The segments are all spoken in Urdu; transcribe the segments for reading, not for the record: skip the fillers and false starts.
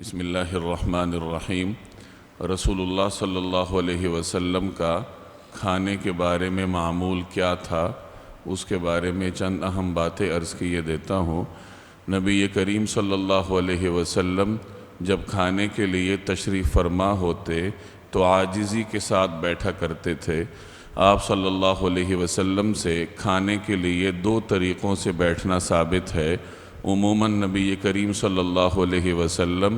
بسم اللہ الرحمن الرحیم۔ رسول اللہ صلی اللہ علیہ وسلم کا کھانے کے بارے میں معمول کیا تھا، اس کے بارے میں چند اہم باتیں عرض کیے دیتا ہوں۔ نبی کریم صلی اللہ علیہ وسلم جب کھانے کے لیے تشریف فرما ہوتے تو عاجزی کے ساتھ بیٹھا کرتے تھے۔ آپ صلی اللہ علیہ وسلم سے کھانے کے لیے دو طریقوں سے بیٹھنا ثابت ہے۔ عموماً نبی کریم صلی اللہ علیہ وسلم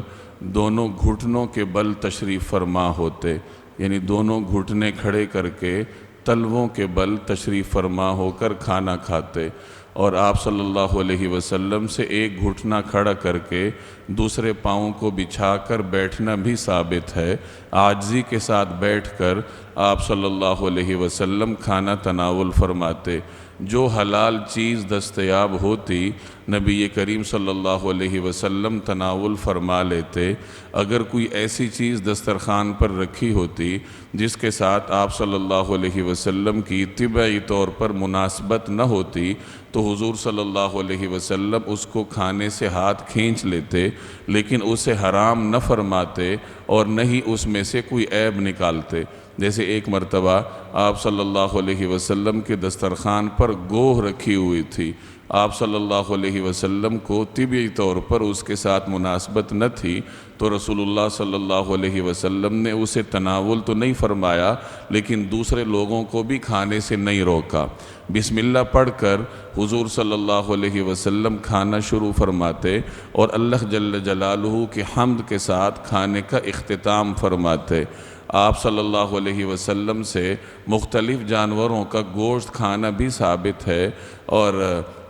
دونوں گھٹنوں کے بل تشریف فرما ہوتے، یعنی دونوں گھٹنے کھڑے کر کے تلووں کے بل تشریف فرما ہو کر کھانا کھاتے، اور آپ صلی اللہ علیہ وسلم سے ایک گھٹنا کھڑا کر کے دوسرے پاؤں کو بچھا کر بیٹھنا بھی ثابت ہے۔ عاجزی کے ساتھ بیٹھ کر آپ صلی اللہ علیہ وسلم کھانا تناول فرماتے۔ جو حلال چیز دستیاب ہوتی نبی کریم صلی اللہ علیہ وسلم تناول فرما لیتے۔ اگر کوئی ایسی چیز دسترخوان پر رکھی ہوتی جس کے ساتھ آپ صلی اللہ علیہ وسلم کی طبعی طور پر مناسبت نہ ہوتی تو حضور صلی اللہ علیہ وسلم اس کو کھانے سے ہاتھ کھینچ لیتے، لیکن اسے حرام نہ فرماتے اور نہ ہی اس میں سے کوئی عیب نکالتے۔ جیسے ایک مرتبہ آپ صلی اللہ علیہ وسلم کے دسترخوان پر گوہ رکھی ہوئی تھی، آپ صلی اللہ علیہ وسلم کو طبعی طور پر اس کے ساتھ مناسبت نہ تھی، تو رسول اللہ صلی اللہ علیہ وسلم نے اسے تناول تو نہیں فرمایا، لیکن دوسرے لوگوں کو بھی کھانے سے نہیں روکا۔ بسم اللہ پڑھ کر حضور صلی اللہ علیہ وسلم کھانا شروع فرماتے اور اللہ جل جلالہ کی حمد کے ساتھ کھانے کا اختتام فرماتے۔ آپ صلی اللہ علیہ وسلم سے مختلف جانوروں کا گوشت کھانا بھی ثابت ہے، اور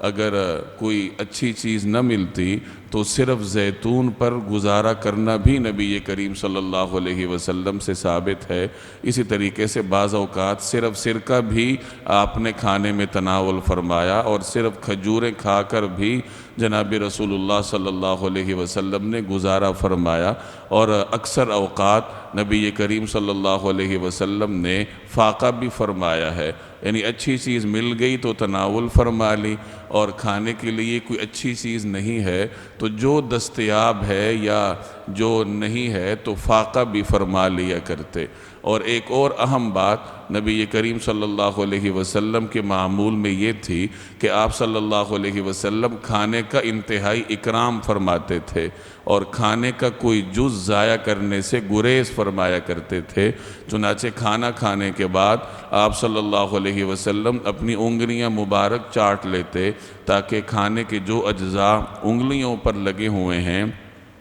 اگر کوئی اچھی چیز نہ ملتی تو صرف زیتون پر گزارا کرنا بھی نبی کریم صلی اللہ علیہ وسلم سے ثابت ہے۔ اسی طریقے سے بعض اوقات صرف سرکہ بھی آپ نے کھانے میں تناول فرمایا، اور صرف کھجوریں کھا کر بھی جناب رسول اللہ صلی اللہ علیہ وسلم نے گزارا فرمایا، اور اکثر اوقات نبی کریم صلی اللہ علیہ وسلم نے فاقہ بھی فرمایا ہے، یعنی اچھی چیز مل گئی تو تناول فرما لی، اور کھانے کے لیے کوئی اچھی چیز نہیں ہے تو جو دستیاب ہے یا جو نہیں ہے تو فاقہ بھی فرما لیا کرتے۔ اور ایک اور اہم بات نبی کریم صلی اللہ علیہ وسلم کے معمول میں یہ تھی کہ آپ صلی اللہ علیہ وسلم کھانے کا انتہائی اکرام فرماتے تھے، اور کھانے کا کوئی جز ضائع کرنے سے گریز فرمایا کرتے تھے۔ چنانچہ کھانا کھانے کے بعد آپ صلی اللہ علیہ وسلم اپنی انگلیاں مبارک چاٹ لیتے تاکہ کھانے کے جو اجزاء انگلیوں پر لگے ہوئے ہیں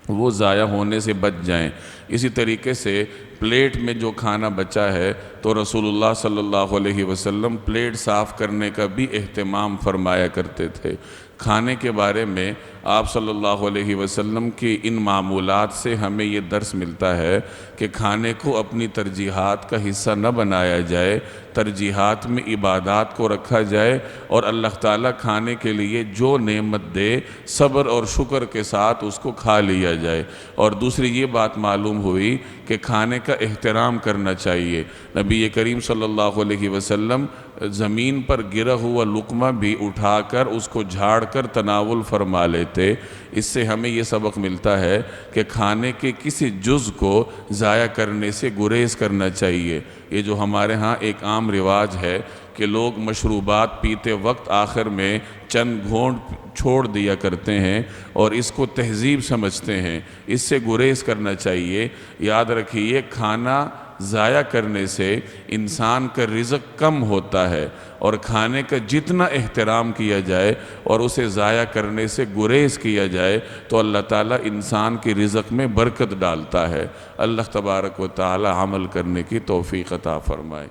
وہ ضائع ہونے سے بچ جائیں۔ اسی طریقے سے پلیٹ میں جو کھانا بچا ہے تو رسول اللہ صلی اللہ علیہ وسلم پلیٹ صاف کرنے کا بھی اہتمام فرمایا کرتے تھے۔ کھانے کے بارے میں آپ صلی اللہ علیہ وسلم کی ان معمولات سے ہمیں یہ درس ملتا ہے کہ کھانے کو اپنی ترجیحات کا حصہ نہ بنایا جائے، ترجیحات میں عبادات کو رکھا جائے، اور اللہ تعالیٰ کھانے کے لیے جو نعمت دے صبر اور شکر کے ساتھ اس کو کھا لیا جائے۔ اور دوسری یہ بات معلوم ہوئی کہ کھانے کا احترام کرنا چاہیے۔ نبی کریم صلی اللہ علیہ وسلم زمین پر گرا ہوا لقمہ بھی اٹھا کر اس کو جھاڑ کر تناول فرما لیتے۔ اس سے ہمیں یہ سبق ملتا ہے کہ کھانے کے کسی جز کو ضائع کرنے سے گریز کرنا چاہیے۔ یہ جو ہمارے ہاں ایک عام رواج ہے کہ لوگ مشروبات پیتے وقت آخر میں چند گھونٹ چھوڑ دیا کرتے ہیں اور اس کو تہذیب سمجھتے ہیں، اس سے گریز کرنا چاہیے۔ یاد رکھیے کھانا ضائع کرنے سے انسان کا رزق کم ہوتا ہے، اور کھانے کا جتنا احترام کیا جائے اور اسے ضائع کرنے سے گریز کیا جائے تو اللہ تعالیٰ انسان کے رزق میں برکت ڈالتا ہے۔ اللہ تبارک و تعالیٰ عمل کرنے کی توفیق عطا فرمائے۔